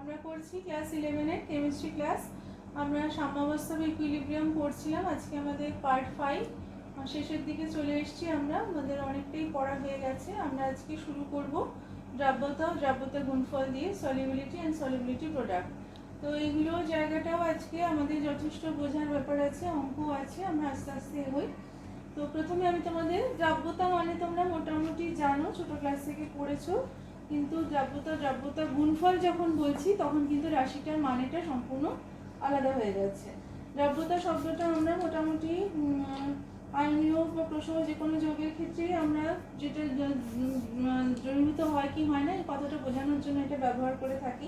আমরা করছি ক্লাস 11 এর কেমিস্ট্রি ক্লাস। আমরা সাম্যাবস্থা বা ইকুইলিব্রিয়াম পড়ছিলাম। আজকে আমাদের পার্ট 5 শেষের দিকে চলে এসেছি। আমাদের অনেকটাই পড়া হয়ে গেছে। আমরা আজকে শুরু করব দ্রাব্যতা ও দ্রাব্যতা গুণফল দিয়ে সলিবিলিটি অ্যান্ড সলিবিলিটি প্রোডাক্ট। তো এইগুলো জায়গাটাও আজকে আমাদের যথেষ্ট বোঝার ব্যাপার আছে, অঙ্ক আছে। আমরা আস্তে আস্তে এগোই। তো প্রথমে আমি তোমাদের দ্রাব্যতা মানে তোমরা মোটামুটি জানো, ছোট ক্লাস থেকে পড়েছো, কিন্তু দ্রাব্যতা গুণফল যখন বলছি তখন কিন্তু রাশিটার মানেটা সম্পূর্ণ আলাদা হয়ে যাচ্ছে। দ্রাব্যতা শব্দটা আমরা মোটামুটি আয়নীয় বা প্রসহ যে কোনো যৌগের ক্ষেত্রে আমরা যেটা দ্রবীভূত হয় কি হয় না এই কথাটা বোঝানোর জন্য এটা ব্যবহার করে থাকি।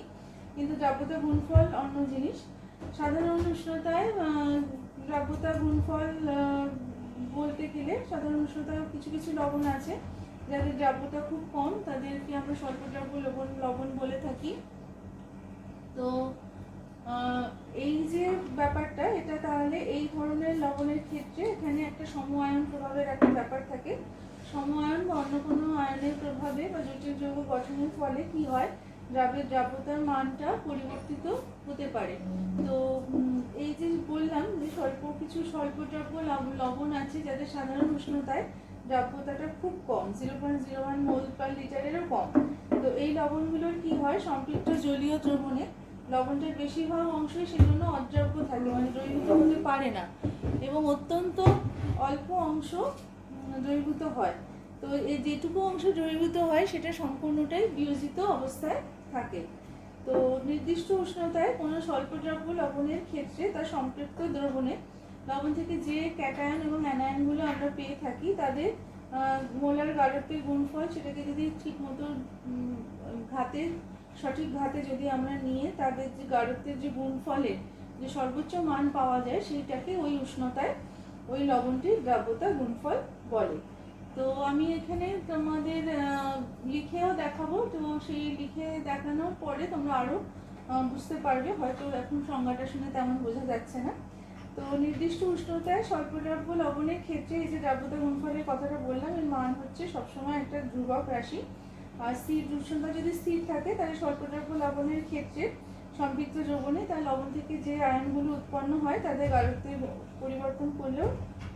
কিন্তু দ্রাব্যতা গুণফল অন্য জিনিস। সাধারণ উষ্ণতায় দ্রাব্যতা গুণফল বলতে গেলে সাধারণ উষ্ণতায় কিছু কিছু লবণ আছে যাদের দ্রাব্যতা খুব কম, তাদেরকে আমরা স্বল্পদ্রাব্য লবণ বলে থাকি। তো এই যে ব্যাপারটা, এটা তাহলে এই ধরনের লবণের ক্ষেত্রে এখানে একটা সম আয়ন প্রভাবের একটা ব্যাপার থাকে। সম আয়ন বা অন্য কোনো আয়নের প্রভাবে বা জটিল যৌগ গঠনের ফলে কি হয়, দ্রাব্যতার মানটা পরিবর্তিত হতে পারে। তো এই যে বললাম যে কিছু স্বল্পদ্রাব্য লবণ আছে যাদের সাধারণ উষ্ণতায় দ্রাব্যতাটা খুব কম, 0.01 মোল পার লিটারেরও কম। তো এই লবণগুলোর কি হয়, সম্পৃক্ত জলীয় দ্রবণে লবণটার বেশিরভাগ অংশই সেজন্য অদ্রাব্য থাকে, মানে দ্রবীভূত হতে পারে না, এবং অত্যন্ত অল্প অংশ দ্রবীভূত হয়। তো এই যেটুকু অংশ দ্রবীভূত হয় সেটা সম্পূর্ণটাই বিয়োজিত অবস্থায় থাকে। তো নির্দিষ্ট উষ্ণতায় কোনো স্বল্পদ্রাব্য লবণের ক্ষেত্রে তার সম্পৃক্ত দ্রবণে লবণ থেকে যে ক্যাটায়ন এবং অ্যানায়নগুলো আমরা পেয়ে থাকি তাদের মোলার গাঢ়ত্বের গুণফল, সেটাকে যদি ঠিক মতো সঠিক ঘাতে যদি আমরা নিয়ে তাদের যে গাঢ়ত্বের যে গুণফলের যে সর্বোচ্চ মান পাওয়া যায় সেইটাকে ওই উষ্ণতায় ওই লবণটির দ্রাব্যতা গুণফল বলে। তো আমি এখানে তোমাদের লিখেও দেখাবো। তো সেই লিখে দেখানোর পরে তোমরা আরও বুঝতে পারবে, হয়তো এখন সংজ্ঞাটা শুনে তেমন বোঝা যাচ্ছে না। তো নির্দিষ্ট উষ্ণতায় স্বল্পদ্রাব্য লবণের ক্ষেত্রে এই যে দ্রাব্যতা গুণফলের কথাটা বললাম, এর মান হচ্ছে সবসময় একটা ধ্রুবক রাশি। আর স্থির উষ্ণতা যদি স্থির থাকে তাহলে স্বল্পদ্রাব্য লবণের ক্ষেত্রে সম্পৃক্ত যৌবনে তার লবণ থেকে যে আয়নগুলো উৎপন্ন হয় তাদের গাঢ়ত্বের পরিবর্তন করলেও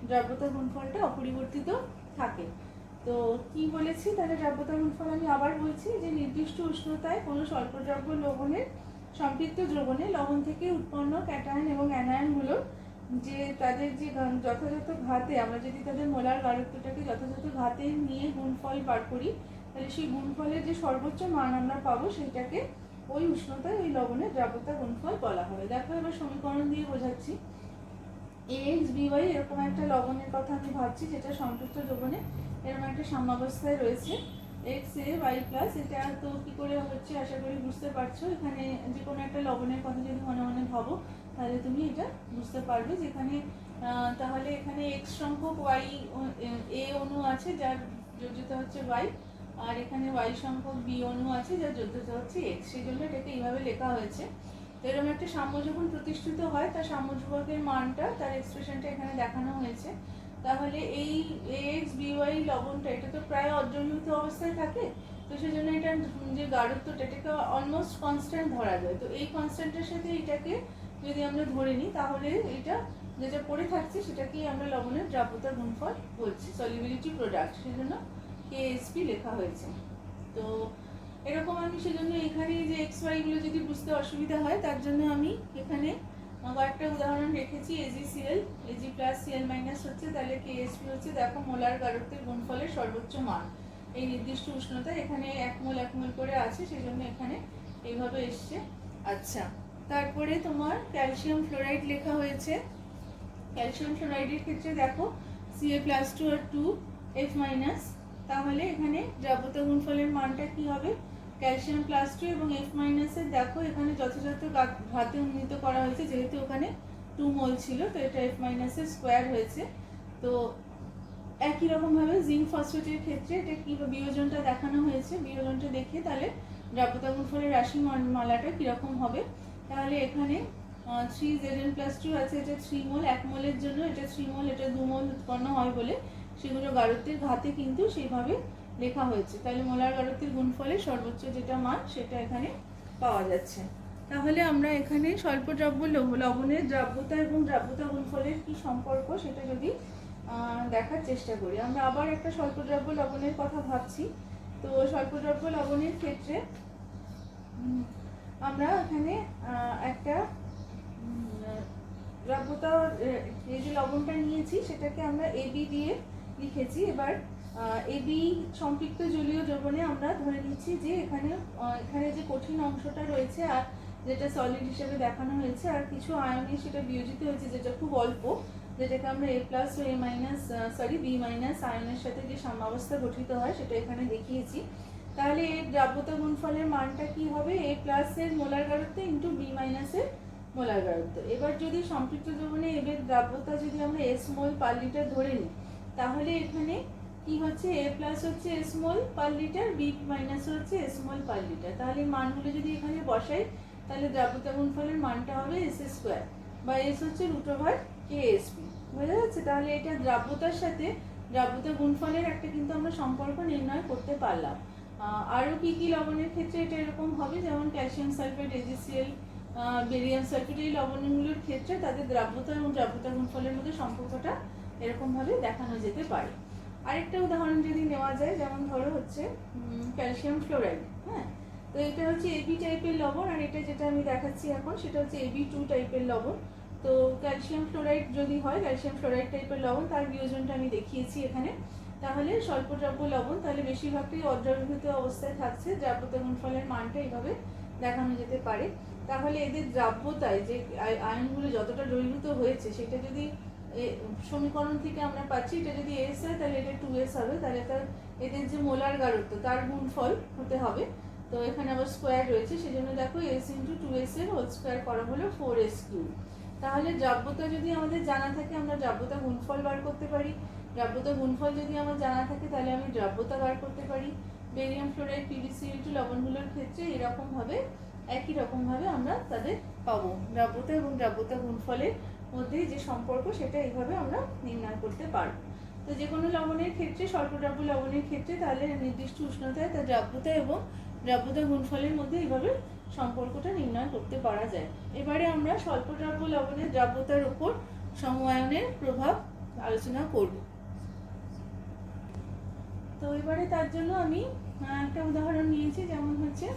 দ্রাব্যতা গুণফলটা অপরিবর্তিত থাকে। তো কি বলেছি তাহলে দ্রাব্যতা গুণফল আমি আবার বলছি যে নির্দিষ্ট উষ্ণতায় কোনো স্বল্পদ্রাব্য লবণের সম্পৃক্ত দ্রবণে লবণ থেকে উৎপন্ন ক্যাটায়ন এবং অ্যানায়নগুলো যে তাদের যে যথাযথ ঘাতে, আমরা যদি তাদের মোলার গাঢ়ত্বটাকে যথাযথ ঘাতে নিয়ে গুণফল বার করি তাহলে সেই গুণফলের যে সর্বোচ্চ মান আমরা পাবো সেটাকে ওই উষ্ণতায় ওই লবণের দ্রাব্যতা গুণফল বলা হবে। দেখো এবার সমীকরণ দিয়ে বোঝাচ্ছি। AX BY এরকম একটা লবণের কথা আমি ভাবছি যেটা সম্পৃক্ত দ্রবণে এরকম একটা সাম্যাবস্থায় রয়েছে। XA Y প্লাস, এটা তো কি করে হচ্ছে আশা করি বুঝতে পারছো। এখানে যে কোনো একটা লবণের কথা যদি মনে মনে ভাবো তাহলে তুমি এটা বুঝতে পারবে, যেখানে তাহলে এখানে X সংখ্যক A অণু আছে যার যোজ্যতা হচ্ছে Y, আর এখানে Y সংখ্যক B অণু আছে যার যোজ্যতা হচ্ছে X, সেই জন্য এটাকে এইভাবে লেখা হয়েছে। তো এরকম একটা সাম্য যখন প্রতিষ্ঠিত হয় তার সাম্য ধ্রুবকের মানটা, তার এক্সপ্রেশনটা এখানে দেখানো হয়েছে। তাহলে এই AX BY লবণটা এটা তো প্রায় অদ্রবীভূত অবস্থায় থাকে, তো সেই জন্য এটা যে গাঢ়ত্বটা এটাকে অলমোস্ট কনস্ট্যান্ট ধরা যায়। তো এই কনস্ট্যান্টের সাথে এটাকে যদি আমরা ধরে নিই তাহলে এটা যেটা পড়ে থাকছে সেটাকেই আমরা লবণের দ্রাব্যতা গুণফল বলছি, সলিবিলিটি প্রোডাক্ট, সেই জন্য KSP লেখা হয়েছে। তো এরকম আমি সেজন্য এখানে যে XY গুলো যদি বুঝতে অসুবিধা হয় তার জন্য আমি এখানে কয়েকটা উদাহরণ রেখেছি। AgCl, Ag plus Cl minus হচ্ছে, তাহলে KSP হচ্ছে দেখো মোলার গাঢ়ত্বের গুণফলের সর্বোচ্চ মান এই নির্দিষ্ট উষ্ণতা, এখানে 1 মোল করে আছে সেই জন্য এখানে এইভাবে এসছে। আচ্ছা, তারপরে তোমার ক্যালসিয়াম ফ্লোরাইড লেখা হয়েছে। ক্যালসিয়াম ফ্লোরাইডের ক্ষেত্রে দেখো Ca+2 আর 2F মাইনাস, তাহলে এখানে দ্রাব্যতা গুণফলের মানটা কি হবে, ক্যালসিয়াম +2 এবং F মাইনাসের দেখো এখানে যথাযথ ঘাতে উন্নীত করা হয়েছে, যেহেতু ওখানে 2 মোল ছিল তো এটা F মাইনাসের স্কোয়ার হয়েছে। তো একই রকমভাবে জিঙ্ক ফসফেটের ক্ষেত্রে এটা কি বিয়োজনটা দেখানো হয়েছে, বিয়োজনটা দেখে তাহলে দ্রাব্যতা গুণফলের রাশি মালাটা কীরকম হবে। তাহলে এখানে 3Zn+2 আছে, এটা 3 মোল, 1 মোলের জন্য এটা 3 মোল, এটা 2 মোল উৎপন্ন হয় বলে সেগুলো গাঢ়ত্বের ঘাতে কিন্তু সেইভাবে লেখা হয়েছে। তাহলে মোলার গাঢ়ত্বের গুণফলের সর্বোচ্চ যেটা মান সেটা এখানে পাওয়া যাচ্ছে। তাহলে আমরা এখানে স্বল্পদ্রব্য লবণের দ্রাব্যতা এবং দ্রাব্যতা গুণফলের কি সম্পর্ক সেটা যদি দেখার চেষ্টা করি। আমরা আবার একটা স্বল্পদ্রব্য লবণের কথা ভাবছি। তো স্বল্পদ্রব্য লবণের ক্ষেত্রে আমরা এখানে একটা দ্রাব্যতা, এই যে লবণটা নিয়েছি সেটাকে আমরা এবি দিয়ে লিখেছি। এবার এবি সম্পৃক্ত জলীয় দ্রবণে আমরা ধরে নিচ্ছি যে এখানে যে কঠিন অংশটা রয়েছে আর যেটা সলিড হিসেবে দেখানো হয়েছে, আর কিছু আয়নে সেটা বিয়োজিত হয়েছে যেটা খুব অল্প, যেটাকে আমরা এ প্লাস ও বি মাইনাস আয়নের সাথে যে সাম্যাবস্থা গঠিত হয় সেটা এখানে দেখিয়েছি। তাহলে এর দ্রাব্যতা গুণফলের মানটা কি হবে? এ প্লাসের মোলার গাঢ়ত্ব ইন্টু বি মাইনাসের মোলার গাঢ়ত্ব। এবার যদি সম্পৃক্ত দ্রবণে এর দ্রাব্যতা যদি আমরা এস মোল পার লিটার ধরে নিই, তাহলে এখানে কি হচ্ছে? এ প্লাস হচ্ছে S mole per litre, B minus হচ্ছে এস মোল পার লিটার। তাহলে মানগুলো যদি এখানে বসাই তাহলে দ্রাব্যতা গুণফলের মানটা হবে এস স্কোয়ার, বা এস হচ্ছে √KSP। বোঝা যাচ্ছে? তাহলে এটা দ্রাব্যতার সাথে দ্রাব্যতা গুণফলের একটা কিন্তু আমরা সম্পর্ক নির্ণয় করতে পারলাম। আরও কি লবণের ক্ষেত্রে এটা এরকম হবে, যেমন calcium sulphate, AgCl, barium sulphate, এই লবণগুলোর ক্ষেত্রে তাদের দ্রাব্যতা এবং দ্রাব্যতা গুণফলের মধ্যে সম্পর্কটা এরকমভাবে দেখানো যেতে পারে। আরেকটা উদাহরণ যদি নেওয়া যায়, যেমন ধরো হচ্ছে ক্যালসিয়াম ফ্লোরাইড। হ্যাঁ, তো এটা হচ্ছে AB টাইপের লবণ, আর এটা যেটা আমি দেখাচ্ছি এখন সেটা হচ্ছে AB2 টাইপের লবণ। তো ক্যালসিয়াম ফ্লোরাইড যদি হয়, ক্যালসিয়াম ফ্লোরাইড টাইপের লবণ, তার বিয়োজনটা আমি দেখিয়েছি এখানে। তাহলে স্বল্পদ্রব্য লবণ তাহলে বেশিরভাগটাই অদ্রবীভূত অবস্থায় থাকছে, দ্রাব্যতা গুণফলের মানটা এইভাবে দেখানো যেতে পারে। তাহলে এদের দ্রাব্যতায় যে আয়নগুলো যতটা দ্রবীভূত হয়েছে সেটা যদি সমীকরণ থেকে আমরা পাচ্ছি, এটা যদি এস হয় তাহলে এটা 2s হবে, তাহলে তার এদের যে মোলার গাঢ়ত্ব তার গুণফল হতে হবে। তো এখানে আবার স্কোয়ার রয়েছে, সেজন্য দেখো s ইন্টু 2s এর হোল স্কোয়ার করা হলো 4s3। তাহলে দ্রাব্যতা যদি আমাদের জানা থাকে আমরা দ্রাব্যতা গুণফল বার করতে পারি, দ্রাব্যতা গুণফল যদি আমার জানা থাকে তাহলে আমি দ্রাব্যতা বার করতে পারি। বেরিয়াম ফ্লোরাইড, PbCl2 লবণগুলোর ক্ষেত্রে একই রকমভাবে আমরা তাদের পাবো। দ্রাব্যতা এবং দ্রাব্যতা গুণফলের মধ্যে যে সম্পর্ক সেটা এইভাবে আমরা নির্ণয় করতে পারব। তো যে কোনো লবণের ক্ষেত্রে, স্বল্পদ্রব্য লবণের ক্ষেত্রে তাহলে নির্দিষ্ট উষ্ণতায় তার দ্রাব্যতা এবং দ্রাব্যতা গুণফলের মধ্যে এইভাবে সম্পর্কটা নির্ণয় করতে পারা যায়। এবারে আমরা স্বল্পদ্রব্য লবণের দ্রাব্যতার উপর সমআয়নের প্রভাব আলোচনা করব। তো এবারে তার জন্য আমি একটা উদাহরণ নিয়েছি, যেমন হচ্ছে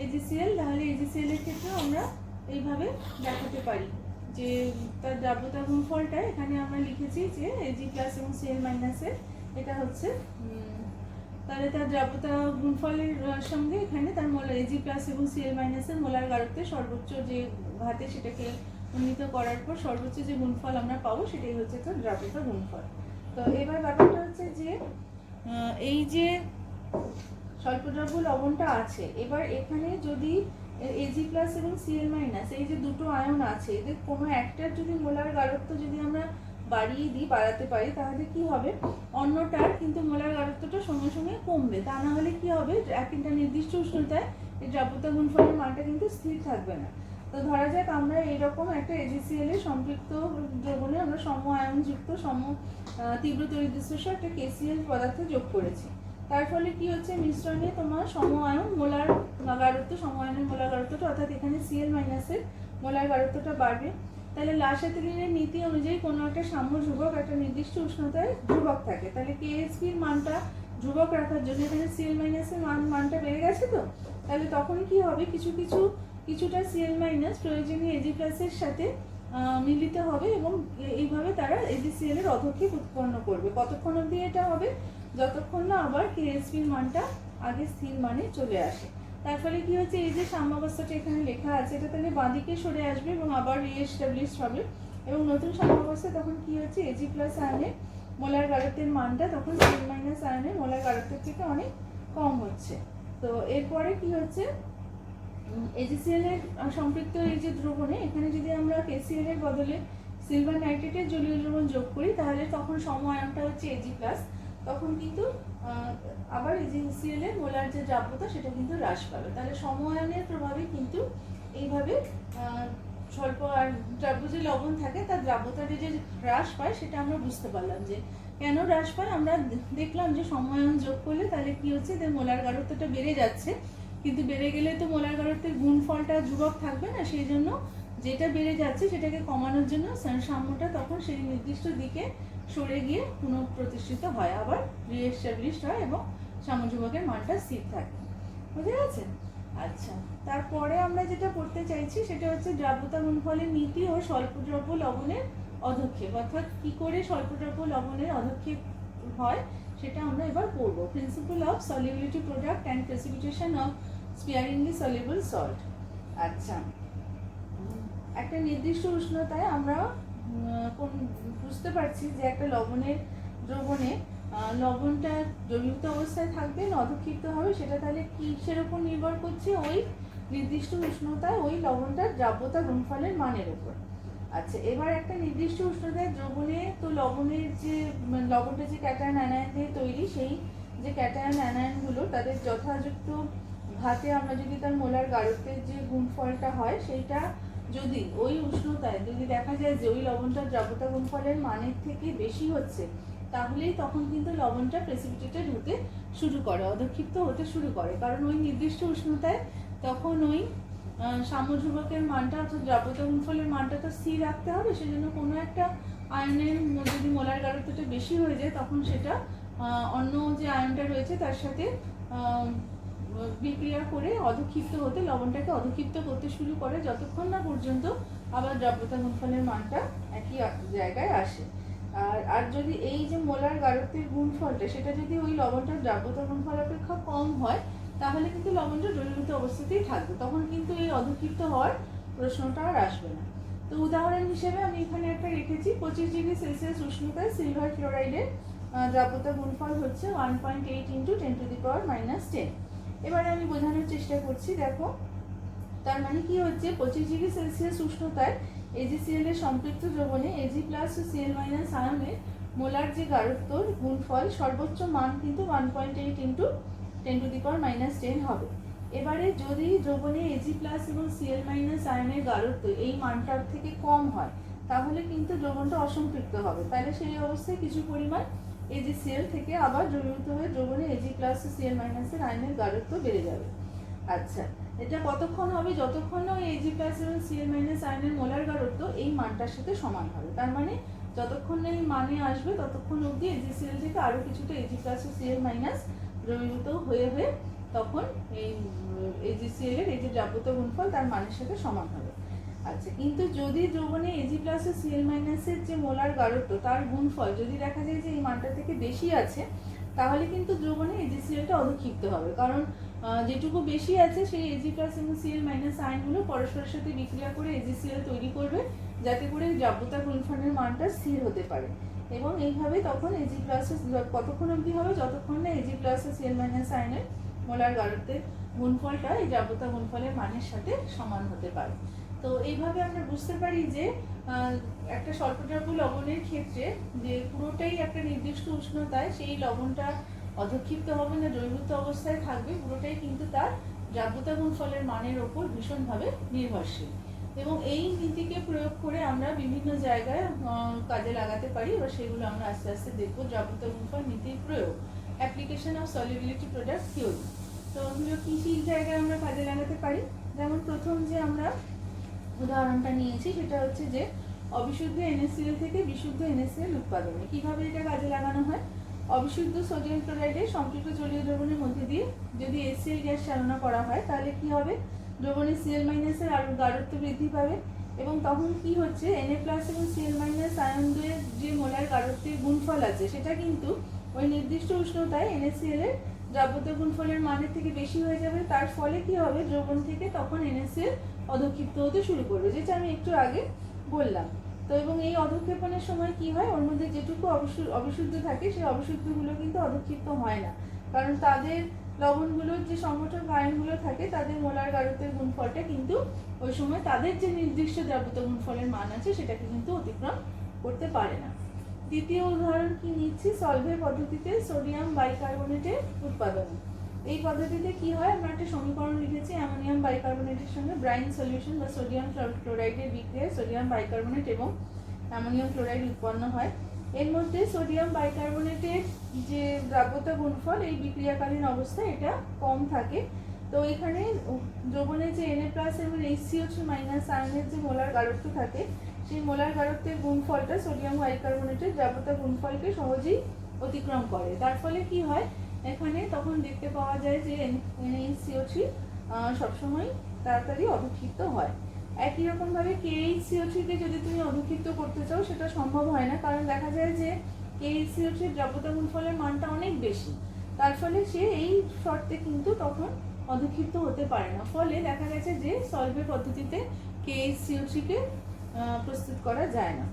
AgCl। তাহলে AgCl এর ক্ষেত্রে আমরা এইভাবে দেখাতে পারি যে তার দ্রাব্যতা গুণফলটা এখানে আমরা লিখেছি যে Ag+ এবং Cl- এর এটা হচ্ছে, তাহলে তার দ্রাব্যতা গুণফলের সঙ্গে এখানে তার মোলার Ag+ এবং Cl- এর মোলার গাঢ়ত্বের সর্বোচ্চ যে ঘাতে সেটাকে উন্নীত করার পর সর্বোচ্চ যে গুণফল আমরা পাবো সেটাই হচ্ছে তার দ্রাব্যতা গুণফল। তো এবার ব্যাপারটা হচ্ছে যে এই যে স্বল্পদ্রব্য লবণটা আছে, এবার এখানে যদি Ag+ এবং Cl- এই যে দুটো আয়ন আছে, এদের কোনো একটার যদি মোলার গাঢ়ত্ব যদি আমরা বাড়াতে পারি, তাহলে কি হবে? অন্যটার কিন্তু মোলার গাঢ়ত্বটা সঙ্গে সঙ্গে কমবে। তা না হলে কি হবে? একটা নির্দিষ্ট উষ্ণতায় এই দ্রাব্যতা গুণফলের মানটা কিন্তু স্থির থাকবে না। তো ধরা যাক আমরা এইরকম একটা AgCl এর সম্পৃক্ত দ্রবণে আমরা সম আয়নযুক্ত তীব্র তড়িৎবিশ্লেষণ একটা KCl পদার্থ যোগ করেছি। তার ফলে কি হচ্ছে? মিশ্রণে তোমার সম আয়নের মোলার গাঢ়ত্বটা, অর্থাৎ এখানে Cl- এর মোলার গাঢ়ত্বটা বাড়বে। তাহলে লা শাতেলিনের নীতি অনুযায়ী কোনো একটা সাম্য ধ্রুবক একটা নির্দিষ্ট উষ্ণতায় ধ্রুবক থাকে। তাহলে KSP এর মানটা ধ্রুবক রাখার জন্য এখানে Cl- এর মানটা বেড়ে গেছে। তো তাহলে তখন কি হবে? কিছুটা Cl- প্রয়োজনীয় Ag+ এর সাথে মিলিত হবে এবং এইভাবে তারা AgCl এর অধক্ষেপ উৎপন্ন করবে। কতক্ষণ অবধি এটা হবে? যতক্ষণ না আবার KSP এর মানটা আগে স্থির মানে চলে আসে। তার ফলে কি হচ্ছে? এই যে সাম্যাবস্থাটা এখানে লেখা আছে এটা তাহলে বাঁদিকে সরে আসবে এবং আবার রিএস্টাবলিশ হবে, এবং নতুন সাম্যাবস্থা তখন কি হচ্ছে? Ag+ আয়নের মোলার গাঢ়ত্বের মানটা তখন Cl- আয়নের মোলার গাঢ়ত্বের থেকে অনেক কম হচ্ছে। তো এরপরে কি হচ্ছে? AgCl এর সম্পৃক্ত এই যে দ্রবণে এখানে যদি আমরা KCl এর বদলে সিলভার নাইট্রেটের জলীয় দ্রবণ যোগ করি, তাহলে তখন সম আয়নটা হচ্ছে Ag+, তখন কিন্তু আবার AgCl এর মোলার যে দ্রাব্যতা সেটা কিন্তু হ্রাস পাবে। তাহলে সম আয়নের প্রভাবে কিন্তু এইভাবে স্বল্প দ্রাব্য যে লবণ থাকে তার দ্রাব্যতার যে হ্রাস পায় সেটা আমরা বুঝতে পারলাম যে কেন হ্রাস পায়। আমরা দেখলাম যে সম আয়ন যোগ করলে তাহলে কি হচ্ছে? এদের মোলার গাঢ়ত্বটা বেড়ে যাচ্ছে, কিন্তু বেড়ে গেলে তো মোলার গারত্বের গুণফলটা ধ্রুবক থাকবে না, সেই জন্য যেটা বেড়ে যাচ্ছে সেটাকে কমানোর জন্য সাম্যটা তখন সেই নির্দিষ্ট দিকে সরে গিয়ে পুনঃপ্রতিষ্ঠিত হয়, আবার রিএস্টাবলিশড হয় এবং সাম্যধ্রুবকের মানটা স্থির থাকে। বুঝে গেছে? আচ্ছা, তারপরে আমরা যেটা পড়তে চাইছি সেটা হচ্ছে দ্রাব্যতা গুণফলের নীতি ও স্বল্পদ্রব্য লবণের অধক্ষেপ, অর্থাৎ কি করে স্বল্পদ্রব্য লবণের অধক্ষেপ হয় সেটা আমরা এবার পড়ব। Principle of solubility product and precipitation of sparingly soluble salt. আচ্ছা, একটা নির্দিষ্ট উষ্ণতায় আমরা বুঝতে পারছি যে একটা লবণের দ্রবণে লবণটা দ্রবীভূত অবস্থায় থাকবে না অধক্ষিপ্ত হবে, সেটা তাহলে কিসের উপর নির্ভর করছে? ওই নির্দিষ্ট উষ্ণতায় ওই লবণটার দ্রাব্যতা গুণফলের মানের উপর। আচ্ছা, এবার একটা নির্দিষ্ট উষ্ণতায় দ্রবণে তো লবণটা যে ক্যাটায়ন অ্যানায়ন দিয়ে তৈরি, সেই যে ক্যাটায়ন অ্যানায়নগুলো তাদের যথাযথ ঘাতে আমরা যদি তার মোলার গাঢ়ত্বের যে গুণফলটা হয় সেইটা যদি ওই উষ্ণতায় যদি দেখা যায় যে ওই লবণটার দ্রাব্যতা গুণফলের মানের থেকে বেশি হচ্ছে, তাহলেই তখন কিন্তু লবণটা প্রেসিপিটেটেড হতে শুরু করে, অধক্ষিপ্ত হতে শুরু করে। কারণ ওই নির্দিষ্ট উষ্ণতায় তখন ওই সাম্যধ্রুবকের মানটা অর্থাৎ দ্রাব্যতা গুণফলের মানটা তো স্থির রাখতে হবে, সেজন্য কোনো একটা আয়নের যদি মোলার গাঢ়ত্বটা বেশি হয়ে যায় তখন সেটা অন্য যে আয়নটা রয়েছে তার সাথে বিক্রিয়া করে অধক্ষিপ্ত হতে লবণটাকে অধক্ষিপ্ত করতে শুরু করে, যতক্ষণ না পর্যন্ত আবার দ্রাব্যতা গুণফলের মানটা একই জায়গায় আসে। আর যদি এই যে মোলার গাঢ়ত্বের গুণফলটা সেটা যদি ওই লবণটার দ্রাব্যতা গুণফল অপেক্ষা কম হয়, তাহলে কিন্তু লবণটা দ্রবীভূত অবস্থাতেই থাকবে, তখন কিন্তু এই অধক্ষিপ্ত হওয়ার প্রশ্নটা আর আসবে না। তো উদাহরণ হিসেবে আমি এখানে একটা রেখেছি, 25 ডিগ্রি সেলসিয়াস উষ্ণতায় সিলভার ক্লোরাইডের দ্রাব্যতা গুণফল হচ্ছে 1.8 × 10⁻⁻10। এবারে আমি বোঝানোর চেষ্টা করছি। দেখো, তার মানে কি হচ্ছে, 25 ডিগ্রি সেলসিয়াস উষ্ণতায় AgCl এর সম্পৃক্ত দ্রবণে Ag+ ও Cl- আয়নের মোলার যে গাঢ়ত্বর গুণফল সর্বোচ্চ মান কিন্তু 1.8 × 10⁻⁻10 হবে। এবারে যদি দ্রবণে Ag+ এবং Cl- আয়নের গাঢ়ত্ব এই মানটার থেকে কম হয়, তাহলে কিন্তু দ্রবণটা অসম্পৃক্ত হবে। তাহলে সেই অবস্থায় কিছু পরিমাণ AgCl থেকে আবার দ্রবীভূত হয়ে দ্রবণে Ag+ ও Cl- এর আয়নের গাঢ়ত্ব বেড়ে যাবে। আচ্ছা, এটা কতক্ষণ হবে? যতক্ষণ না ওই Ag+ এবং Cl- আয়নের মোলার গাঢ়ত্ব এই মানটার সাথে সমান হবে। তার মানে যতক্ষণ না এই মানে আসবে ততক্ষণ অবধি AgCl থেকে আরো কিছুটা Ag+ ও Cl- দ্রবীভূত হয়ে তখন এই AgCl এর এই যে দ্রাব্যতা গুণফল তার মানের সাথে সমান হবে। আচ্ছা, কিন্তু যদি দ্রবণে Ag+ ও Cl- এর যে মোলার গাঢ়ত্ব তার গুণফল যদি দেখা যায় যে এই মানটা থেকে বেশি আছে, তাহলে কিন্তু দ্রবণে AgClটা অধক্ষিপ্ত হবে। কারণ যেটুকু বেশি আছে সেই Ag+ এবং Cl- আয়নগুলো পরস্পরের সাথে বিক্রিয়া করে AgCl তৈরি করবে, যাতে করে দ্রাব্যতা গুণফলের মানটা স্থির হতে পারে। এবং এইভাবে তখন Ag+ কতক্ষণ অবধি হবে? যতক্ষণ না Ag+ ও Cl- আয়নের মোলার গাঢ়ত্বের গুণফলটা এই দ্রাব্যতা গুণফলের মানের সাথে সমান হতে পারে। তো এইভাবে আমরা বুঝতে পারি যে একটা স্বল্পদ্রব্য লবণের ক্ষেত্রে যে পুরোটাই একটা নির্দিষ্ট উষ্ণতায় সেই লবণটা অধক্ষিপ্ত হবে না, দ্রবীভূত অবস্থায় থাকবে, পুরোটাই কিন্তু তার দ্রাব্যতা গুণফলের মানের ওপর ভীষণভাবে নির্ভরশীল। এবং এই নীতিকে প্রয়োগ করে আমরা বিভিন্ন জায়গায় কাজে লাগাতে পারি, এবার সেগুলো আমরা আস্তে আস্তে দেখবো। দ্রাব্যতা গুণফল নীতির প্রয়োগ, application of solubility product theory. তো ওগুলো কী কী জায়গায় আমরা কাজে লাগাতে পারি? যেমন প্রথম যে আমরা উদাহরণটা নিয়েছি সেটা হচ্ছে যে অবিশুদ্ধ NaCl থেকে বিশুদ্ধ NaCl উৎপাদনে। কিভাবে এটা কাজে লাগানো হয়? অবিশুদ্ধ সোডিয়াম ক্লোরাইডের সম্পৃক্ত জলীয় দ্রবণের মধ্যে দিয়ে যদি HCl গ্যাস চালনা করা হয়, তাহলে কি হবে? দ্রবণে Cl- এর আরো গাঢ়ত্ব বৃদ্ধি পাবে, এবং তখন কি হচ্ছে, Na+ এবং Cl- আয়নদের যে মোলার গাঢ়ত্বের গুণফল আছে সেটা কিন্তু ওই নির্দিষ্ট উষ্ণতায় NaCl এর দ্রাব্যতা গুণফলের মানের থেকে বেশি হয়ে যাবে। তার ফলে কি হবে? দ্রবণ থেকে তখন NaCl অধক্ষিপ্ত হতে শুরু করবে, যেটা আমি একটু আগে বললাম। তো এবং এই অধক্ষেপণের সময় কি হয়, ওর মধ্যে যেটুকু অবিশুদ্ধ থাকে সেই অবিশুদ্ধগুলো কিন্তু অধক্ষিপ্ত হয় না, কারণ তাদের লবণগুলোর যে সংগঠক আয়নগুলো থাকে তাদের মোলার গাঢ়ত্বের গুণফলটা কিন্তু ওই সময় তাদের যে নির্দিষ্ট দ্রাব্যতা গুণফলের মান আছে সেটাকে কিন্তু অতিক্রম করতে পারে না। দ্বিতীয় উদাহরণ কি নিচ্ছি, সলভের পদ্ধতিতে সোডিয়াম বাইকার্বনেটের উৎপাদন। এই পদ্ধতিতে কি হয়, আমরা একটা সমীকরণ লিখেছি, অ্যামোনিয়াম বাইকার্বনেটের সঙ্গে ব্রাইন সলিউশন বা সোডিয়াম ক্লোরাইডের বিক্রিয়ায় সোডিয়াম বাইকার্বনেট এবং অ্যামোনিয়াম ক্লোরাইড উৎপন্ন হয়। এর মধ্যে সোডিয়াম বাইকার্বনেটের যে দ্রাব্যতা গুণফল এই বিক্রিয়াকালীন অবস্থায় এটা কম থাকে। তো তো এখানে দ্রবণে যে Na প্লাস এবং HCO3 মাইনাস আয়নের যে মোলার গাঢ়ত্ব থাকে, সেই মোলার গাঢ়ত্বের গুণফলটা সোডিয়াম বাইকার্বনেটের দ্রাব্যতা গুণফলকে সহজেই অতিক্রম করে। তার ফলে কি হয়, এখানে তখন দেখতে পাওয়া যায় যে NaHCO3 সবসময় তাড়াতাড়ি অধঃক্ষিপ্ত হয়। একই রকমভাবে KHCO3 কে যদি তুমি অধঃক্ষিপ্ত করতে চাও সেটা সম্ভব হয় না, কারণ দেখা যায় যে KHCO3 দ্রাব্যতা গুণফলের মানটা অনেক বেশি। তার ফলে সে এই শর্তে কিন্তু তখন অধঃক্ষিপ্ত হতে পারে না। ফলে দেখা গেছে যে সলভের পদ্ধতিতে KHCO3 কে প্রস্তুত করা যায় না।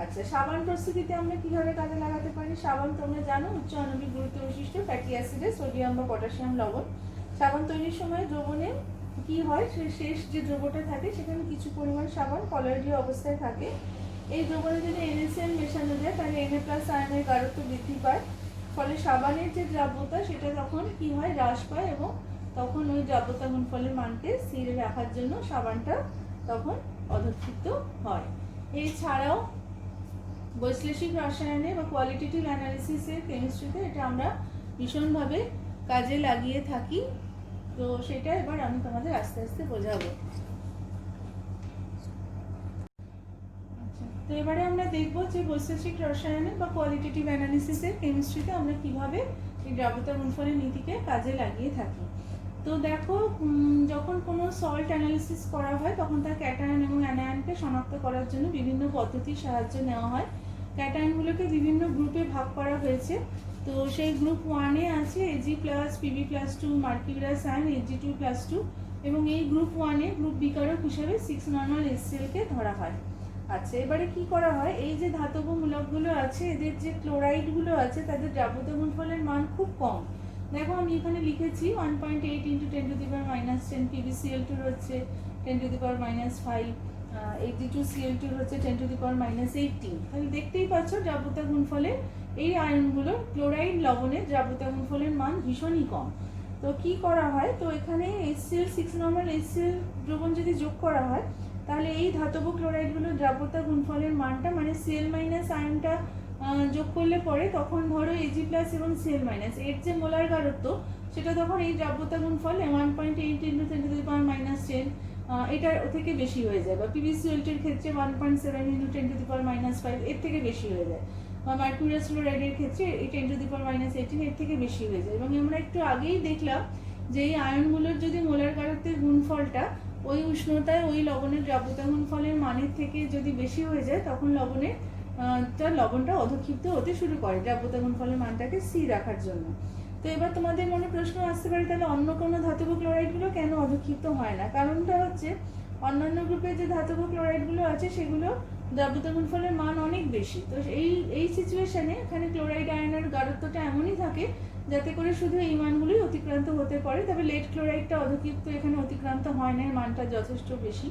আচ্ছা, সাবান প্রস্তুতিতে আমরা কিভাবে কাজে লাগাতে পারি? সাবান তোমরা জানো উচ্চ আণবিক গুরুত্ব বিশিষ্ট ফ্যাটি অ্যাসিডে সোডিয়াম বা পটাশিয়াম লবণ। সাবান তৈরির সময় দ্রবণে কি হয়, শেষ যে দ্রব্যটা থাকে সেখানে কিছু পরিমাণ সাবান কলয়েডীয় অবস্থায় থাকে। এই দ্রবণে যদি NaCl মেশানো যায় তাহলে Na প্লাস আয়নের গাঢ়ত্ব বৃদ্ধি পায়। ফলে সাবানের যে দ্রাব্যতা সেটা তখন কি হয়, হ্রাস পায়, এবং তখন ওই দ্রাব্যতা গুণফলের মানকে স্থির রাখার জন্য সাবানটা তখন অধঃক্ষিপ্ত হয়। এছাড়াও বৈশ্লেষিক রসায়নে বা কোয়ালিটেটিভ অ্যানালিসিসের কেমিস্ট্রিতে এটা আমরা ভীষণভাবে কাজে লাগিয়ে থাকি। তো সেটা এবার আমি তোমাদের আস্তে আস্তে বোঝাবো। তো এবারে আমরা দেখব যে বৈশ্লেষিক রসায়নে বা কোয়ালিটেটিভ অ্যানালিসিসের কেমিস্ট্রিতে আমরা কিভাবে এই দ্রাব্যতা গুণফলের নীতিকে কাজে লাগিয়ে থাকি। তো দেখো, যখন কোনো সল্ট অ্যানালিসিস করা হয় তখন তার ক্যাটায়ন এবং অ্যানায়নকে শনাক্ত করার জন্য বিভিন্ন পদ্ধতির সাহায্য নেওয়া হয়। ক্যাটায়নগুলোকে বিভিন্ন গ্রুপে ভাগ করা হয়েছে। তো সেই গ্রুপ 1-এ আছে Ag+, Pb+2, mercurous ion Ag2+2, এবং এই গ্রুপ 1-এ গ্রুপ বিকারক হিসেবে 6 নর্মাল HCl কে ধরা হয়। আচ্ছা, এবারে কি করা হয়, এই যে ধাতব মূলকগুলো আছে এদের যে ক্লোরাইডগুলো আছে তাদের দ্রাব্যতা গুণফলের মান খুব কম। দেখো আমি এখানে লিখেছি 1.8 × 10⁻⁻10, PbCl2 হচ্ছে 10⁻⁻5, Ag2Cl2 হচ্ছে 10⁻⁻18। তাহলে দেখতেই পাচ্ছ দ্রাব্যতা গুণফলে এই আয়নগুলোর ক্লোরাইড লবণের দ্রাব্যতা গুণফলের মান ভীষণই কম। তো কি করা হয়, তো এখানে HCl 6 নর্মাল HCl দ্রবণ যদি যোগ করা হয় তাহলে এই ধাতব ক্লোরাইডগুলোর দ্রাব্যতা গুণফলের মানটা মানে Cl- আয়নটা যোগ করলে পরে তখন ধরো Ag+ এবং Cl- এর যে মোলার গাঢ়ত্ব সেটা তখন এই দ্রাব্যতা গুণফল 1.8 × 10⁻⁻10 এটার থেকে বেশি হয়ে যায়, বা PbCl2 এর ক্ষেত্রে 1.7 × 10⁻⁵ এর থেকে বেশি হয়ে যায়, বা মার্কুরিয়াস ক্লোরাইডের ক্ষেত্রে 10⁻18 এর থেকে বেশি হয়ে যায়। এবং আমরা একটু আগেই দেখলাম যে এই আয়নগুলোর যদি মোলার গাঢ়ত্বের গুণফলটা ওই উষ্ণতায় ওই লবণের দ্রাব্যতা গুণফলের মানের থেকে যদি বেশি হয়ে যায় তখন লবণটা অধঃক্ষিপ্ত হতে শুরু করে দ্রাব্যতা গুণফলের মানটাকে স্থির রাখার জন্য। তো এবার তোমাদের মনে প্রশ্ন আসতে পারে, তাহলে অন্য কোনো ধাতব ক্লোরাইডগুলো কেন অধঃক্ষিপ্ত হয় না? কারণটা হচ্ছে অন্যান্য গ্রুপের যে ধাতব ক্লোরাইডগুলো আছে সেগুলো দ্রাব্যতা গুণফলের মান অনেক বেশি। তো এই সিচুয়েশনে এখানে ক্লোরাইড আয়নের গাঢ়ত্বটা এমনই থাকে যাতে করে শুধু এই মানগুলোই অতিক্রান্ত হতে পারে, তবে লেড ক্লোরাইডটা অধঃক্ষিপ্ত এখানে অতিক্রান্ত হয় না, এর মানটা যথেষ্ট বেশি।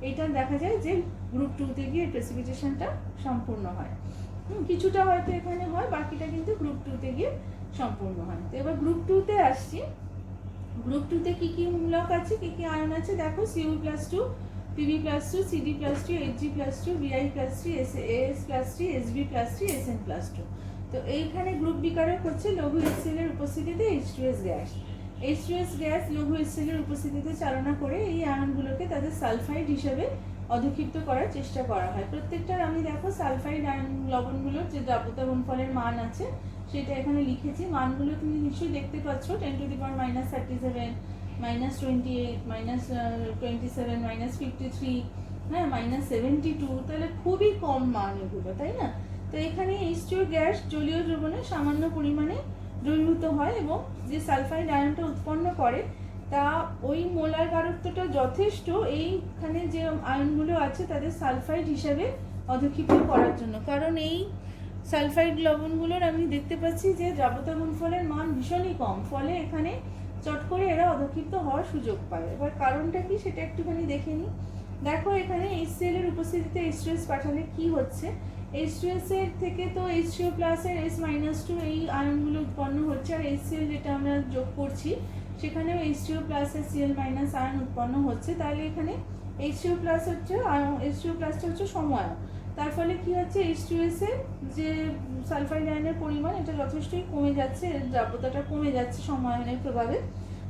এইটা দেখা যায় যে গ্রুপ 2-তে গিয়ে প্রেসিপিটেশনটা সম্পূর্ণ হয়। কিছুটা হয়তো এখানে হয়, বাকিটা কিন্তু গ্রুপ 2-তে গিয়ে সম্পূর্ণ হয়। তো এবার গ্রুপ 2-তে আসছি। গ্রুপ 2-তে কি কি মূলক আছে, কি কি আয়ন আছে দেখো, Cu+2, Pb+2, Cd+2, Hg+2, Bi+3, As+3, Sb+3, Sn+2। তো এইখানে গ্রুপ বিকারক হচ্ছে লঘু HCl এর উপস্থিতিতে H2S গ্যাস। H2S গ্যাস লঘু HCl এর উপস্থিতিতে চালনা করে এই আয়নগুলোকে তাদের সালফাইড হিসেবে অধঃক্ষিপ্ত করার চেষ্টা করা হয়। প্রত্যেকটার আমি দেখো সালফাইড আয়ন লবণগুলোর যে দ্রাব্যতা গুণফলের মান আছে সেটা এখানে লিখেছি। মানগুলো তুমি নিশ্চয়ই দেখতে পাচ্ছ, 10⁻⁻37, -28, -27, -53, হ্যাঁ, -72। তাহলে খুবই কম মান এগুলো, তাই না? তো এখানে H2O গ্যাস জলীয় দ্রবণে সামান্য পরিমাণে দ্রবীভূত হয় এবং যে সালফাইড আয়নটা উৎপন্ন করে তা ওই মোলার গাঢ়ত্বটা যথেষ্ট এইখানে যে আয়নগুলো আছে তাদের সালফাইড হিসাবে অধঃক্ষিপ্ত করার জন্য। কারণ এই সালফাইড লবণগুলোর আমি দেখতে পাচ্ছি যে দ্রাব্যতা গুণফলের মান ভীষণই কম, ফলে এখানে চট করে এরা অধঃক্ষিপ্ত হওয়ার সুযোগ পায়। এবার কারণটা কি সেটা একটুখানি দেখে নিই। দেখো এখানে HCl এর উপস্থিতিতে H2S পাঠালে কি হচ্ছে, H2S এর থেকে তো H2O+ এর S-2 এই আয়নগুলো উৎপন্ন হচ্ছে, আর HCl যেটা আমরা যোগ করছি সেখানেও H2O+ এর Cl- আয়ন উৎপন্ন হচ্ছে। তাহলে এখানে H2O+ হচ্ছে সমআয়ন। তার ফলে কি হচ্ছে, H2S এর যে সালফাইড আয়নের পরিমাণ এটা যথেষ্টই কমে যাচ্ছে, এর দ্রাব্যতাটা কমে যাচ্ছে সমআয়নের প্রভাবে।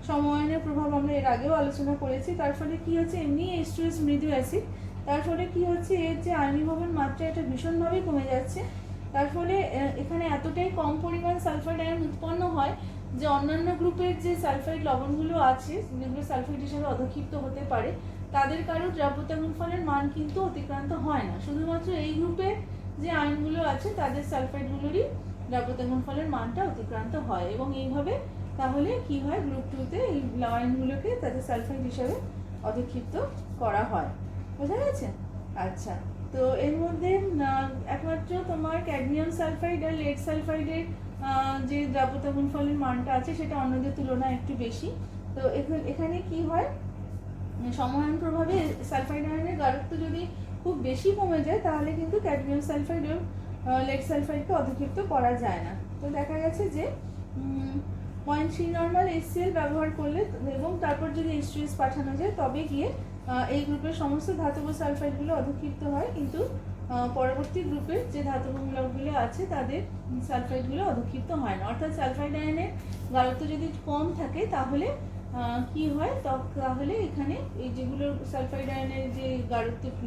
সময়ায়নের প্রভাব আমরা এর আগেও আলোচনা করেছি। তার ফলে কি হচ্ছে, এমনি H2S মৃদু অ্যাসিড, তার ফলে কি হচ্ছে, এর যে আয়নীভবন মাত্রা এটা ভীষণভাবে কমে যাচ্ছে। তার ফলে এখানে এতটাই কম পরিমাণ সালফাইড আয়ন উৎপন্ন হয় যে অন্যান্য গ্রুপের যে সালফাইড লবণগুলো আছে, যেগুলো সালফাইড হিসেবে অধক্ষিপ্ত হতে পারে, তাদের কারোর দ্রাব্যতা গুণফলের মান কিন্তু অতিক্রান্ত হয় না। শুধুমাত্র এই গ্রুপের যে আয়নগুলো আছে তাদের সালফাইডগুলোরই দ্রাব্যতা গুণফলের মানটা অতিক্রান্ত হয়, এবং এইভাবে তাহলে কি হয়, গ্রুপ 2-তে এই আয়নগুলোকে তাদের সালফাইড হিসেবে অধক্ষিপ্ত করা হয়। বোঝা গেছে? আচ্ছা, তো এর মধ্যে একমাত্র তোমার ক্যাডমিয়াম সালফাইড আর লেড সালফাইডের যে দ্রাব্যতা গুণফলের মানটা আছে সেটা অন্যদের তুলনায় একটু বেশি। তো এখানে কি হয়, সময়ায়ন প্রভাবে সালফাইড আয়নের গাঢ়ত্ব যদি খুব বেশি কমে যায় তাহলে কিন্তু ক্যাডমিয়াম সালফাইড ও লেড সালফাইডকে অধক্ষিপ্ত করা যায় না। তো দেখা গেছে যে 0.3 নর্মাল HCl ব্যবহার করলে এবং তারপর যদি H2S পাঠানো যায় তবে গিয়ে এই গ্রুপের সমস্ত ধাতব সালফাইডগুলো অধক্ষিপ্ত হয়, কিন্তু পরবর্তী গ্রুপের যে ধাতব মূলকগুলো আছে তাদের সালফাইডগুলো অধক্ষিপ্ত হয় না। অর্থাৎ সালফাইড আয়নের গাঢ়ত্ব যদি কম থাকে তাহলে কি হয়, তাহলে এখানে এই যেগুলো সালফাইড আয়নের যে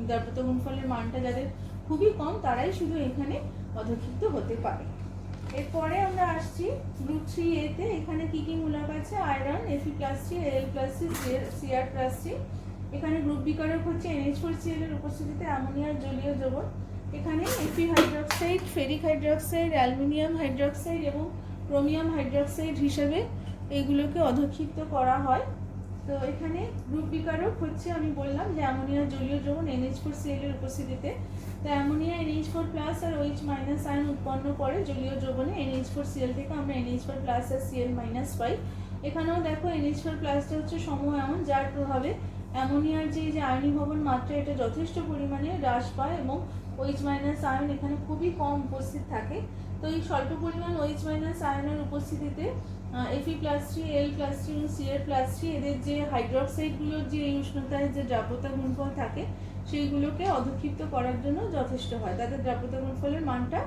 দ্রাব্যতা গুণফলের মানটা যাদের খুবই কম তারাই শুধু এখানে অধক্ষিপ্ত হতে পারে। এরপরে আমরা আসছি গ্রুপ 3A-তে। এখানে কি কি মূলক আছে, আয়রন, Fe+3, Al+3, Cr+3। এখানে গ্রুপ বিকারক হচ্ছে NH4Cl এর উপস্থিতিতে অ্যামোনিয়ার জলীয় দ্রবণ। এখানে Fe hydroxide, ferric hydroxide, aluminium hydroxide এবং ক্রোমিয়াম হাইড্রোক্সাইড হিসেবে এইগুলোকে অধক্ষিপ্ত করা হয়। তো এখানে গ্রুপ বিকারক হচ্ছে, আমি বললাম যে অ্যামোনিয়ার জলীয় দ্রবণ NH4Cl এর উপস্থিতিতে। তো অ্যামোনিয়া NH4+ আর OH- আয়ন উৎপন্ন করে জলীয় দ্রবণে। NH4Cl থেকে আমরা NH4+ আর Cl- পাই। এখানেও দেখো NH4+টা হচ্ছে সম আয়ন, যার প্রভাবে অ্যামোনিয়ার যে আয়নীভবন মাত্রা এটা যথেষ্ট পরিমাণে হ্রাস পায় এবং OH- আয়ন এখানে খুবই কম উপস্থিত থাকে। তো এই স্বল্প পরিমাণ OH- আয়নের উপস্থিতিতে Fe+3, Al+3 এবং Cr+3 এদের যে হাইড্রোক্সাইডগুলোর যে এই উষ্ণতায় যে দ্রাব্যতা গুণফল থাকে সেইগুলোকে অধক্ষিপ্ত করার জন্য যথেষ্ট হয়, তাদের দ্রাব্যতা গুণফলের মানটা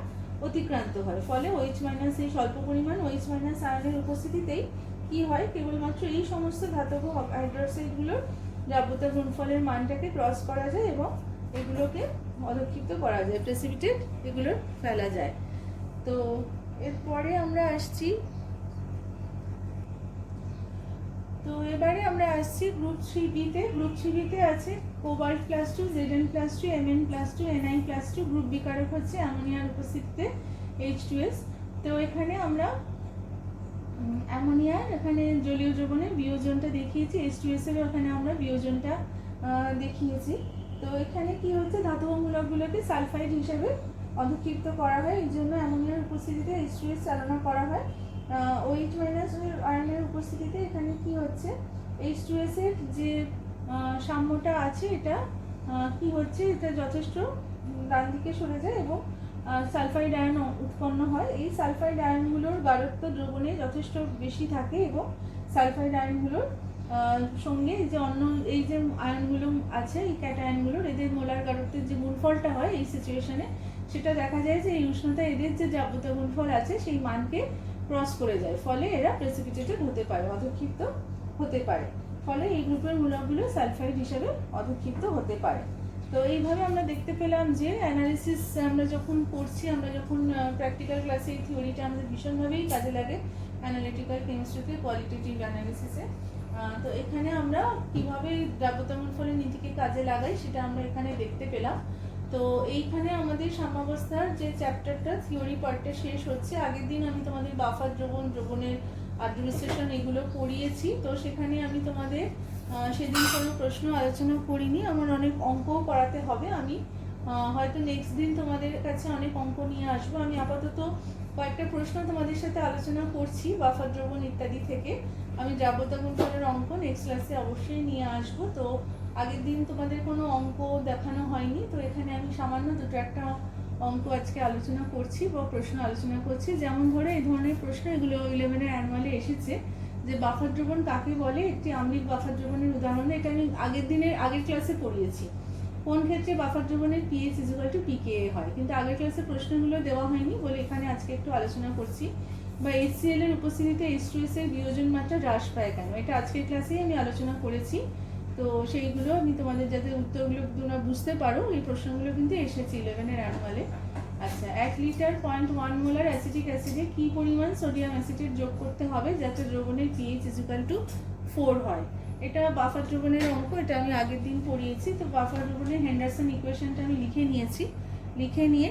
অতিক্রান্ত হয়। ফলে OH- এই স্বল্প পরিমাণ OH- আয়নের উপস্থিতিতেই কি হয়, কেবলমাত্র এই সমস্ত ধাতব হাইড্রোক্সাইডগুলোর দ্রাব্যতা গুণফলের মানটাকে ক্রস করা যায় এবং এগুলোকে অধক্ষিপ্ত করা যায়, প্রেসিপিটেট এগুলো ফেলা যায়। তো এরপরে আমরা আসছি, তো এবারে আমরা আসছি গ্রুপ 3B-তে। গ্রুপ 3B-তে আছে কোবাল্ট+2, Zn+2, Mn+2, Ni+2। গ্রুপ বিকারক হচ্ছে অ্যামোনিয়ার উপস্থিতিতে H2S। তো এখানে আমরা অ্যামোনিয়ার এখানে জলীয় দ্রবণে বিয়োজনটা দেখিয়েছি, H2S এর ওখানে আমরা বিয়োজনটা দেখিয়েছি। তো এখানে কি হচ্ছে, ধাতব মূলকগুলোকে সালফাইড হিসেবে অধক্ষিপ্ত করা হয়, এই জন্য অ্যামোনিয়ার উপস্থিতিতে H2S চালনা করা হয়। OH- আয়নের উপস্থিতিতে এখানে কি হচ্ছে, H2S এর যে সাম্যটা আছে এটা কি হচ্ছে, এটা যথেষ্ট ডান দিকে সরে যায় এবং সালফাইড আয়ন উৎপন্ন হয়। এই সালফাইড আয়নগুলোর গাঢ়ত্ব দ্রবণে যথেষ্ট বেশি থাকে এবং সালফাইড আয়নগুলোর সঙ্গে যে অন্য এই যে আয়নগুলো আছে, এই ক্যাটায়নগুলোর এদের মোলার গাঢ়ত্বের যে গুণফলটা হয় এই সিচুয়েশনে, সেটা দেখা যায় যে এই উষ্ণতা এদের যে দ্রাব্যতা গুণফল আছে সেই মানকে ক্রস করে যায়, ফলে এরা প্রেসিপিটেটেড হতে পারে, অধক্ষিপ্ত হতে পারে। ফলে এই গ্রুপের মূলকগুলো সালফাইড হিসেবে অধক্ষিপ্ত হতে পারে। তো এইভাবে আমরা দেখতে পেলাম যে অ্যানালিসিস আমরা যখন করছি, আমরা যখন প্র্যাকটিক্যাল ক্লাসে এই থিওরিটা আমাদের ভীষণভাবেই কাজে লাগে অ্যানালিটিক্যাল কেমিস্ট্রিতে, কোয়ালিটেটিভ অ্যানালিসিসে। তো এখানে আমরা কিভাবে দ্রাব্যতা গুণফলের নীতিকে কাজে লাগাই সেটা আমরা এখানে দেখতে পেলাম। তো এইখানে আমাদের সাম্যাবস্থার যে চ্যাপ্টারটা থিওরি পার্টটা শেষ হচ্ছে। আগের দিন আমি তোমাদের বাফার দ্রবণ, দ্রবণের আড্মিনিস্ট্রেশন এগুলো পড়িয়েছি। তো সেখানে আমি তোমাদের সেদিন কোনো প্রশ্ন আলোচনা করিনি, আমার অনেক অঙ্কও করাতে হবে। আমি হয়তো নেক্সট দিন তোমাদের কাছে অনেক অঙ্ক নিয়ে আসবো। আমি আপাতত কয়েকটা প্রশ্ন তোমাদের সাথে আলোচনা করছি বাফার দ্রবণ ইত্যাদি থেকে। আমি দ্রাব্যতা গুণফলের অঙ্ক নেক্সট ক্লাসে অবশ্যই নিয়ে আসবো। তো আগের দিন তোমাদের কোনো অঙ্ক দেখানো হয়নি, তো এখানে আমি সামান্য দুটো একটা অঙ্ক আজকে আলোচনা করছি বা প্রশ্ন আলোচনা করছি। যেমন ধরে এই ধরনের প্রশ্ন এগুলো 11-এর অ্যানুয়ালে এসেছে যে বাফার দ্রবণ কাকে বলে, একটি আম্লিক বাফার দ্রবণের উদাহরণ। এটা আমি আগের ক্লাসে পড়িয়েছি কোন ক্ষেত্রে বাফার দ্রবণের pH = pKa হয়, কিন্তু আগের ক্লাসে প্রশ্নগুলো দেওয়া হয়নি বলে এখানে আজকে একটু আলোচনা করছি। বা HCl এর উপস্থিতিতে H2S এর বিয়োজন মাত্রা হ্রাস পায় কেন, এটা আজকের ক্লাসেই আমি আলোচনা করেছি। তো সেইগুলো আমি তোমাদের যাতে উত্তরগুলো তোমরা বুঝতে পারো, এই প্রশ্নগুলো কিন্তু এসেছে 11 এর অ্যানুয়ালে। আচ্ছা, 1 লিটার 0.1 মোলার অ্যাসিটিক অ্যাসিডে কি পরিমাণ সোডিয়াম অ্যাসিটেট যোগ করতে হবে যাতে দ্রবণের pH = 4 হয়? এটা বাফার দ্রবণের অঙ্ক, এটা আমি আগের দিন পড়িয়েছি। তো বাফার দ্রবণের হেন্ডারসন ইকুয়েশনটা আমি লিখে নিয়েছি। লিখে নিয়ে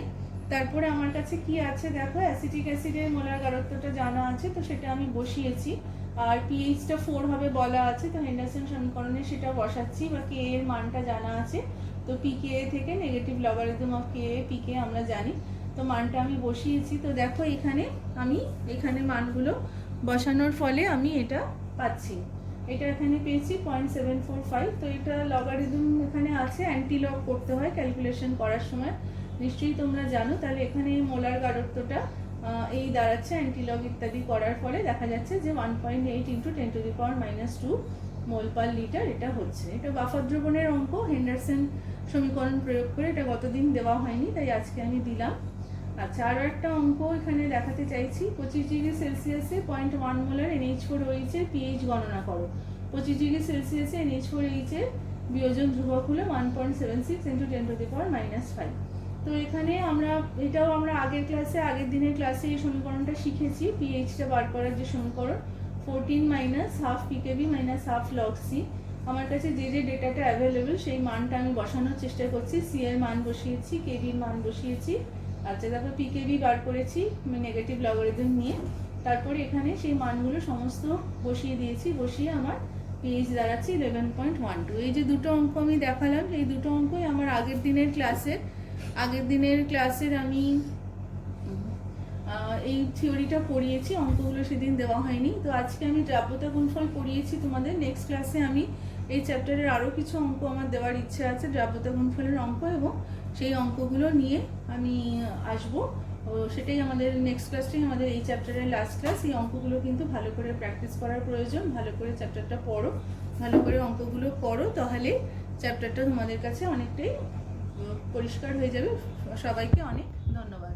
তারপরে আমার কাছে কি আছে দেখো, অ্যাসিটিক অ্যাসিডের মোলার গাঢ়ত্বটা জানা আছে, তো সেটা আমি বসিয়েছি। আর pH-টা 4 হবে বলা আছে, তো হেন্ডারসন সমীকরণে সেটা বসাচ্ছি। বা Ka এর মানটা জানা আছে, তো pKa থেকে negative logarithm of Ka pK আমরা জানি, তো মানটা আমি বসিয়েছি। তো দেখো এখানে মানগুলো বসানোর ফলে আমি এটা পাচ্ছি। এটা এখানে পেয়েছি 0.745। তো এটা লগারিদম এখানে আছে, অ্যান্টি লগ করতে হয় ক্যালকুলেশন করার সময়, নিশ্চয়ই তোমরা জানো। তাহলে এখানে মোলার গাঢ়ত্বটা এই দাঁড়াচ্ছে, অ্যান্টি লগ ইত্যাদি করার ফলে দেখা যাচ্ছে যে 1.8 × 10⁻² মোল পার লিটার এটা হচ্ছে। এটা বাফার দ্রবণের অঙ্ক, হেন্ডারসন সমীকরণ প্রয়োগ করে, এটা গতদিন দেওয়া হয়নি তাই আজকে আমি দিলাম। আচ্ছা, আরও একটা অঙ্ক এখানে দেখাতে চাইছি। 25°C 0.1 মোলার NH4OH এর pH গণনা করো। 25°C NH4OH এর বিয়োজন ধ্রুবক হলো 1.76 × 10⁻⁵। তো এখানে এটাও আমরা আগের দিনের ক্লাসে এই সমীকরণটা শিখেছি। pH-টা বার করার যে সমীকরণ, 14 - ½ pKb - ½ log C। আমার কাছে যে ডেটাটা অ্যাভেলেবেল সেই মানটা আমি বসানোর চেষ্টা করছি। C এর মান বসিয়েছি, Kb এর মান বসিয়েছি। আচ্ছা, তারপর pKb বার করেছি নেগেটিভ লগারিদম নিয়ে। তারপরে এখানে সেই মানগুলো সমস্ত বসিয়ে দিয়েছি, বসিয়ে আমার pH দাঁড়াচ্ছে 11.12। এই যে দুটো অঙ্ক আমি দেখালাম, এই দুটো অঙ্কই আমার আগের দিনের ক্লাসের আমি এই থিওরিটা পড়িয়েছি, অঙ্কগুলো সেদিন দেওয়া হয়নি। তো আজকে আমি দ্রাব্যতা গুণফল পড়িয়েছি তোমাদের। নেক্সট ক্লাসে আমি এই চ্যাপ্টারের আরও কিছু অঙ্ক আমার দেওয়ার ইচ্ছে আছে, দ্রাব্যতা গুণফলের অঙ্ক, এবং সেই অঙ্কগুলো নিয়ে আমি আসবো। সেটাই আমাদের নেক্সট ক্লাসটাই আমাদের এই চ্যাপ্টারের লাস্ট ক্লাস। এই অঙ্কগুলো কিন্তু ভালো করে প্র্যাকটিস করার প্রয়োজন, ভালো করে চ্যাপ্টারটা পড়ো, ভালো করে অঙ্কগুলো করো, তাহলে চ্যাপ্টারটা তোমাদের কাছে অনেকটাই পরিষ্কার হয়ে যাবে। সবাইকে অনেক ধন্যবাদ।